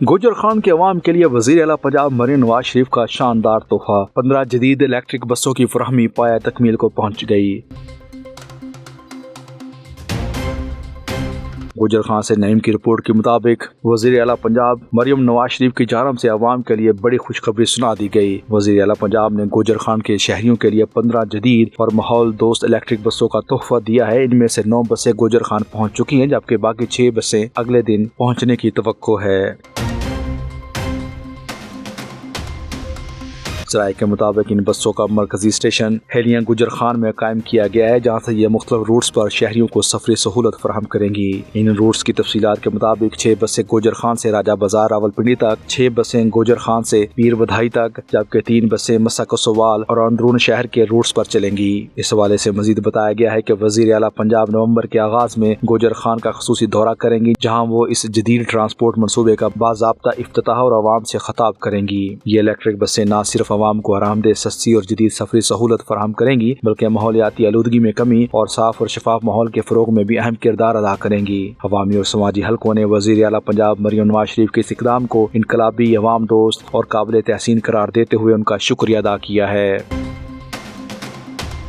گوجر خان کے عوام کے لیے وزیر اعلیٰ پنجاب مریم نواز شریف کا شاندار تحفہ، 15 جدید الیکٹرک بسوں کی فراہمی پایہ تکمیل کو پہنچ گئی۔ گوجر خان سے نعیم کی رپورٹ کے مطابق وزیر اعلیٰ پنجاب مریم نواز شریف کی جانب سے عوام کے لیے بڑی خوشخبری سنا دی گئی۔ وزیر اعلیٰ پنجاب نے گوجر خان کے شہریوں کے لیے 15 جدید اور ماحول دوست الیکٹرک بسوں کا تحفہ دیا ہے۔ ان میں سے 9 بسیں گوجر خان پہنچ چکی ہیں، جبکہ باقی 6 بسیں اگلے دن پہنچنے کی توقع ہے۔ ذرائع کے مطابق ان بسوں کا مرکزی اسٹیشن ہیلیاں گوجر خان میں قائم کیا گیا ہے، جہاں سے یہ مختلف روٹس پر شہریوں کو سفری سہولت فراہم کریں گی۔ ان روٹس کی تفصیلات کے مطابق 6 بسیں گوجر خان سے راجہ بازار راولپنڈی تک، 6 بسیں گوجر خان سے پیر بدھائی تک، جبکہ 3 بسیں مسا کسوال اور اندرون شہر کے روٹس پر چلیں گی۔ اس حوالے سے مزید بتایا گیا ہے کہ وزیر اعلیٰ پنجاب نومبر کے آغاز میں گوجر خان کا خصوصی دورہ کریں گی، جہاں وہ اس جدید ٹرانسپورٹ منصوبے کا باضابطہ افتتاح اور عوام سے خطاب کریں گی۔ یہ الیکٹرک بسیں نہ صرف عوام کو آرام دہ، سستی اور جدید سفری سہولت فراہم کریں گی، بلکہ ماحولیاتی آلودگی میں کمی اور صاف اور شفاف ماحول کے فروغ میں بھی اہم کردار ادا کریں گی۔ عوامی اور سماجی حلقوں نے وزیر اعلیٰ پنجاب مریم نواز شریف کے اس اقدام کو انقلابی، عوام دوست اور قابل تحسین قرار دیتے ہوئے ان کا شکریہ ادا کیا ہے۔